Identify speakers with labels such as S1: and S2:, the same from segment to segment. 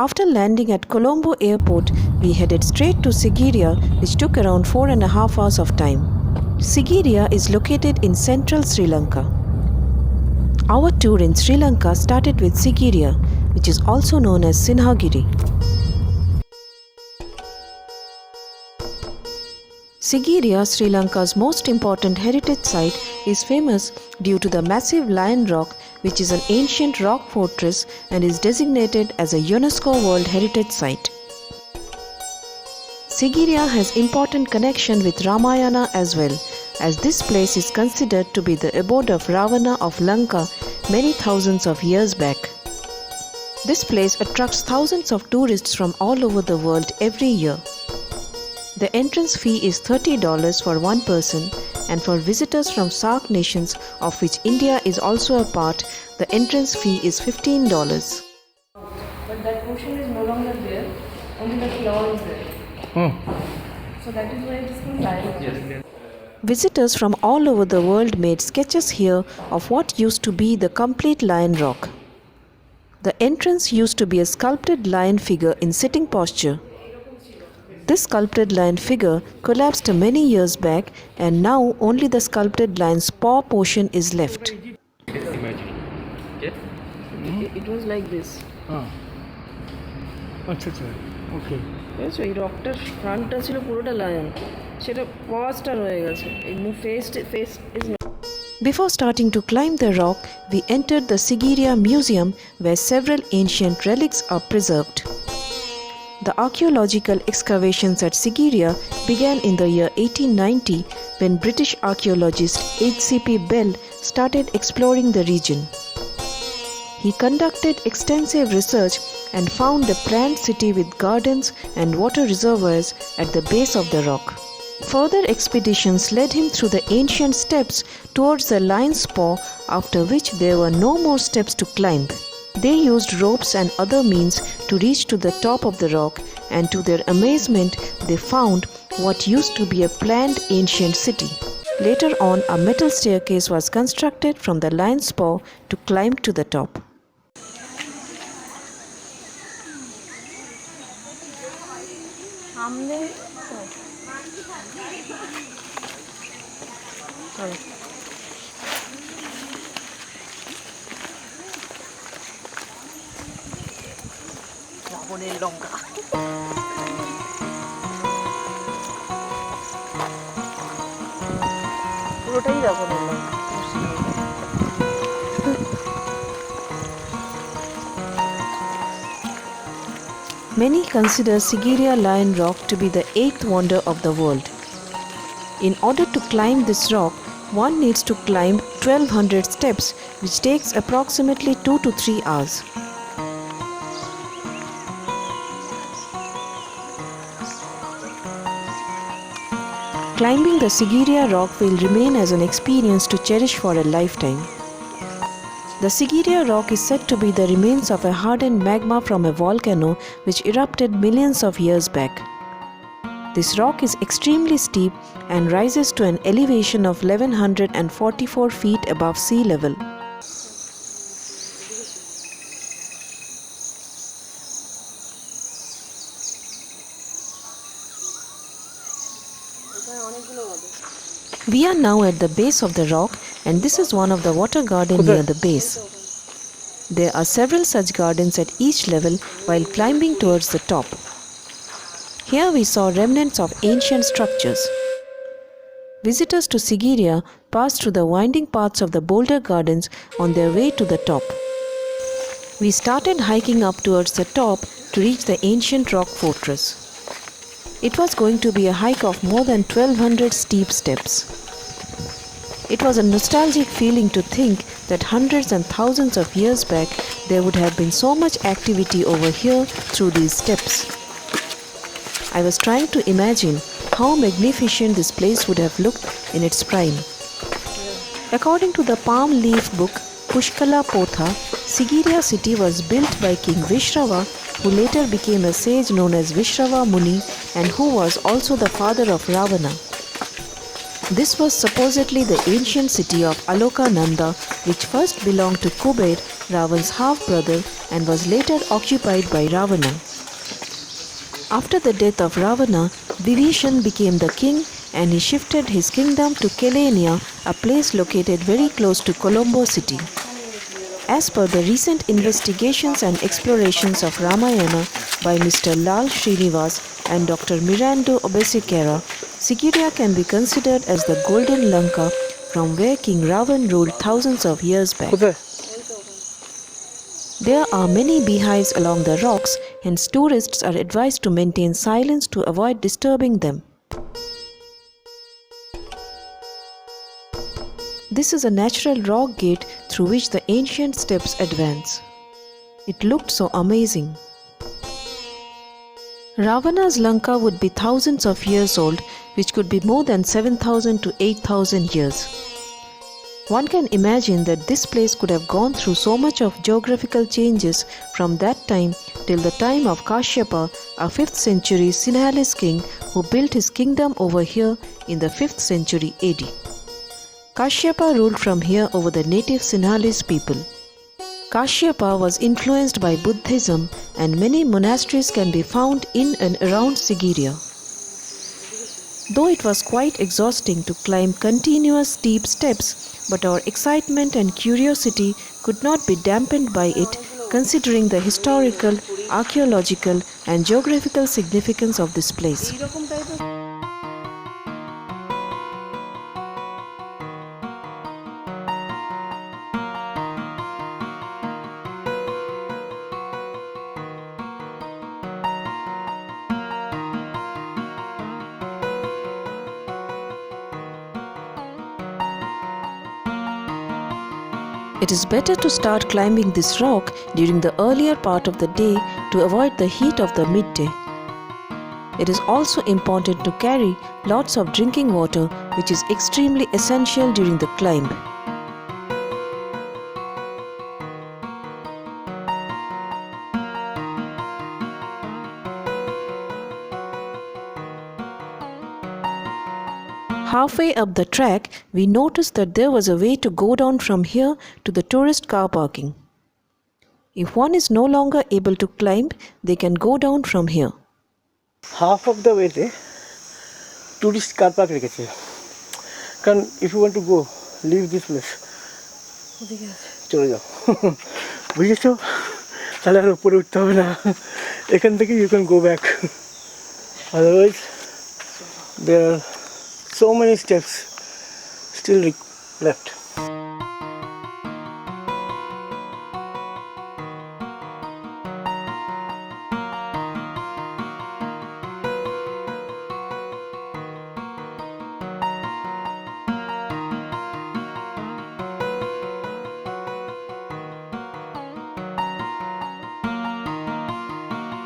S1: After landing at Colombo airport, we headed straight to Sigiriya, which took around 4.5 hours of time. Sigiriya is located in central Sri Lanka. Our tour in Sri Lanka started with Sigiriya, which is also known as Sinhagiri. Sigiriya, Sri Lanka's most important heritage site, is famous due to the massive Lion Rock, which is an ancient rock fortress and is designated as a UNESCO World Heritage Site. Sigiriya has important connection with Ramayana as well, as this place is considered to be the abode of Ravana of Lanka many thousands of years back. This place attracts thousands of tourists from all over the world every year. The entrance fee is $30 for one person, and for visitors from SAARC nations, of which India is also a part, the entrance fee is $15.
S2: But that portion is no longer there, only the claw is there. So that is why it is called Lion Rock. Yes.
S1: Visitors from all over the world made sketches here of what used to be the complete Lion Rock. The entrance used to be a sculpted lion figure in sitting posture. This sculpted lion figure collapsed many years back, and now only the sculpted lion's paw portion is left.
S2: It was like this.
S1: Okay.
S2: So এই রকটার ফ্রন্টটা ছিল পুরোটা lion, সেটা পাঁচটা রয়ে গেছে। এই face is not.
S1: Before starting to climb the rock, we entered the Sigiriya Museum, where several ancient relics are preserved. The archaeological excavations at Sigiriya began in the year 1890, when British archaeologist H.C.P. Bell started exploring the region. He conducted extensive research and found a planned city with gardens and water reservoirs at the base of the rock. Further expeditions led him through the ancient steps towards the lion's paw, after which there were no more steps to climb. They used ropes and other means to reach to the top of the rock, and to their amazement they found what used to be a planned ancient city. Later on, a metal staircase was constructed from the lion's paw to climb to the top.
S2: Lanka. পুরোটাই রাবণের লঙ্কা।
S1: Many consider Sigiriya Lion Rock to be the 8th wonder of the world. In order to climb this rock, one needs to climb 1200 steps, which takes approximately 2 to 3 hours. Climbing the Sigiriya rock will remain as an experience to cherish for a lifetime. The Sigiriya rock is said to be the remains of a hardened magma from a volcano which erupted millions of years back. This rock is extremely steep and rises to an elevation of 1144 feet above sea level. We are now at the base of the rock, and this is one of the water gardens near the base. There are several such gardens at each level while climbing towards the top. Here we saw remnants of ancient structures. Visitors to Sigiriya pass through the winding paths of the boulder gardens on their way to the top. We started hiking up towards the top to reach the ancient rock fortress. It was going to be a hike of more than 1200 steep steps. It was a nostalgic feeling to think that hundreds and thousands of years back there would have been so much activity over here through these steps. I was trying to imagine how magnificent this place would have looked in its prime. According to the palm leaf book Pushkala Potha, Sigiriya city was built by King Vishrava, who later became a sage known as Vishrava Muni and who was also the father of Ravana. This was supposedly the ancient city of Alokananda, which first belonged to Kuber Ravan's half-brother, and was later occupied by Ravana. After the death of Ravana, Vibhishan became the king and he shifted his kingdom to Kelania, a place located very close to Colombo city. As per the recent investigations and explorations of Ramayana by Mr. Lal Srinivas and Dr. Mirando Obesekera, Sigiriya can be considered as the golden Lanka from where King Ravan ruled thousands of years back. There are many beehives along the rocks, hence tourists are advised to maintain silence to avoid disturbing them. This is a natural rock gate through which the ancient steps advance. It looked so amazing. Ravana's Lanka would be thousands of years old, which could be more than 7,000 to 8,000 years. One can imagine that this place could have gone through so much of geographical changes from that time till the time of Kashyapa, a 5th century Sinhalese king who built his kingdom over here in the 5th century AD. Kashyapa ruled from here over the native Sinhalese people. Kashyapa was influenced by Buddhism and many monasteries can be found in and around Sigiriya. Though it was quite exhausting to climb continuous steep steps, but our excitement and curiosity could not be dampened by it, considering the historical, archaeological and geographical significance of this place. It is better to start climbing this rock during the earlier part of the day to avoid the heat of the midday. It is also important to carry lots of drinking water, which is extremely essential during the climb. Halfway up the track, we noticed that there was a way to go down from here to the tourist car parking. If one is no longer able to climb, they can go down from here.
S3: Half of the way there, tourist car park রেখেছে কারণ if you want to go, leave this place, চলে যাও বুঝেছো তাহলে আর উপরে উঠতে হবে না এখান থেকে you can go back, otherwise there are so many steps still left.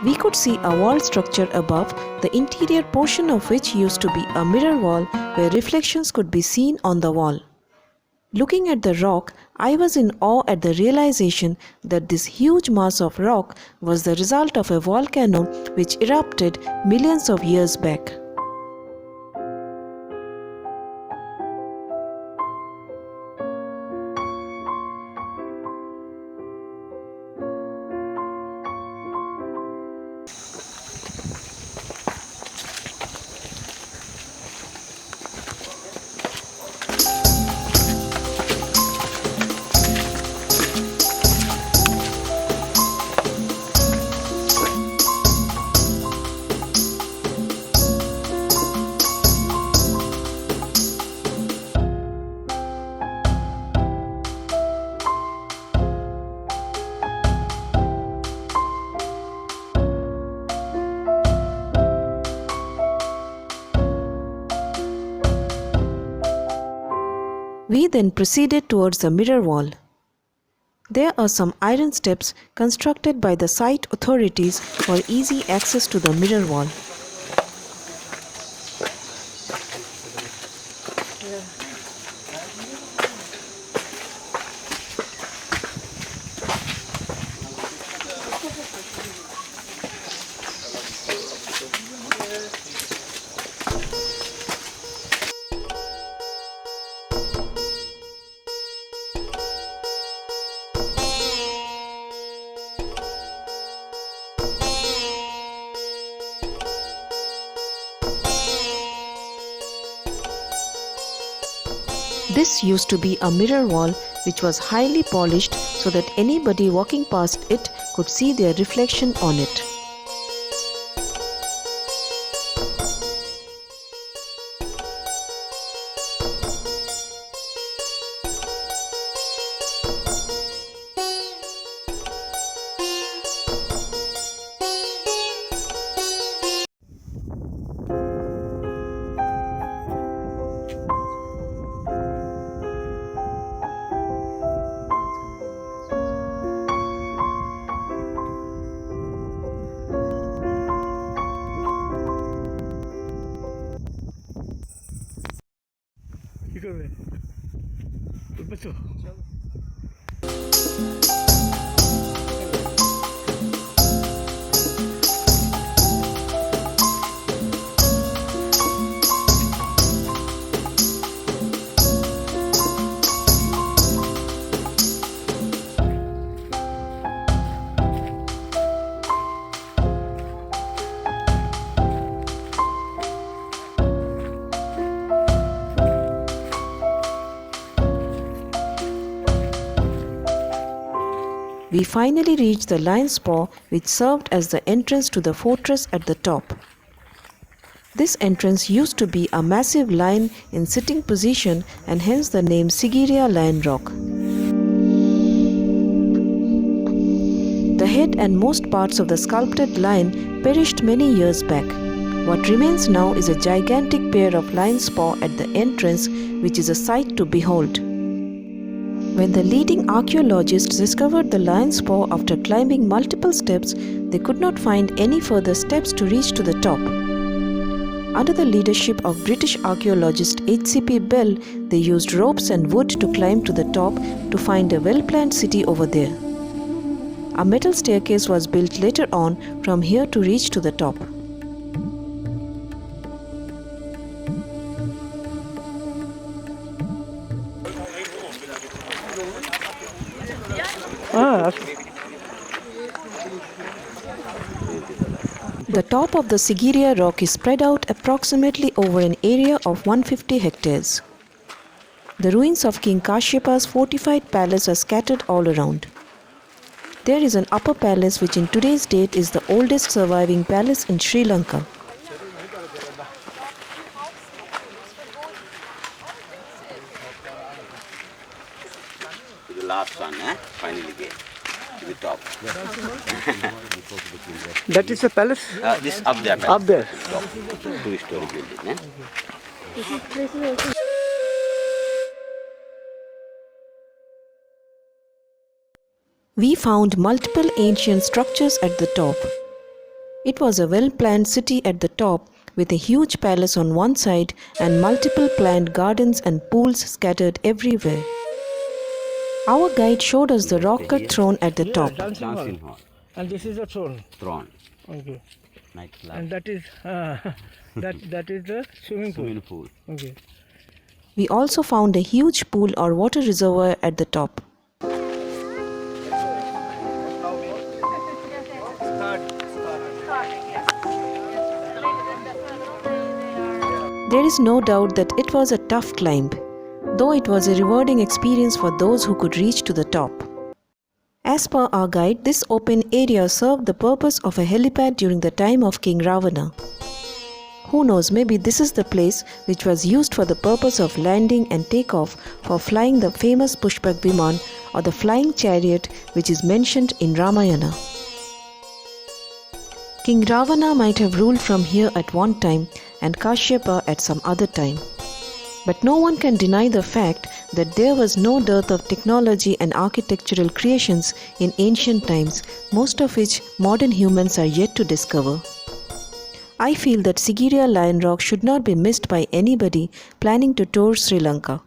S1: We could see a wall structure above, the interior portion of which used to be a mirror wall where reflections could be seen on the wall. Looking at the rock, I was in awe at the realization that this huge mass of rock was the result of a volcano which erupted millions of years back. We then proceeded towards the mirror wall. There are some iron steps constructed by the site authorities for easy access to the mirror wall. This used to be a mirror wall which was highly polished so that anybody walking past it could see their reflection on it.
S3: কি করবে উঠবে তো
S1: We finally reached the lion's paw, which served as the entrance to the fortress at the top. This entrance used to be a massive lion in sitting position and hence the name Sigiriya Lion Rock. The head and most parts of the sculpted lion perished many years back. What remains now is a gigantic pair of lion's paw at the entrance, which is a sight to behold. When the leading archaeologists discovered the lion's paw after climbing multiple steps, they could not find any further steps to reach to the top. Under the leadership of British archaeologist H.C.P. Bell, they used ropes and wood to climb to the top to find a well-planned city over there. A metal staircase was built later on from here to reach to the top. The top of the Sigiriya rock is spread out approximately over an area of 150 hectares. The ruins of King Kashyapa's fortified palace are scattered all around. There is an upper palace which in today's date is the oldest surviving palace in Sri Lanka.
S4: The last one, finally get to the top.
S3: That is a palace?
S4: This up there.
S3: Up there.
S4: Top. Two-story building.
S1: We found multiple ancient structures at the top. It was a well-planned city at the top with a huge palace on one side and multiple planned gardens and pools scattered everywhere. Our guide showed us the rock-cut throne at the top.
S3: Dancing hall.
S4: Dancing hall.
S3: And this is the throne.
S4: Throne.
S3: Okay.
S4: Nightclub.
S3: And that is that is the swimming pool.
S4: Swimming pool.
S3: Okay.
S1: We also found a huge pool or water reservoir at the top. There is no doubt that it was a tough climb, though it was a rewarding experience for those who could reach to the top. As per our guide, this open area served the purpose of a helipad during the time of King Ravana. Who knows, maybe this is the place which was used for the purpose of landing and takeoff for flying the famous Pushpak Viman or the flying chariot which is mentioned in Ramayana. King Ravana might have ruled from here at one time and Kashyapa at some other time. But no one can deny the fact that there was no dearth of technology and architectural creations in ancient times, most of which modern humans are yet to discover. I feel that Sigiriya Lion Rock should not be missed by anybody planning to tour Sri Lanka.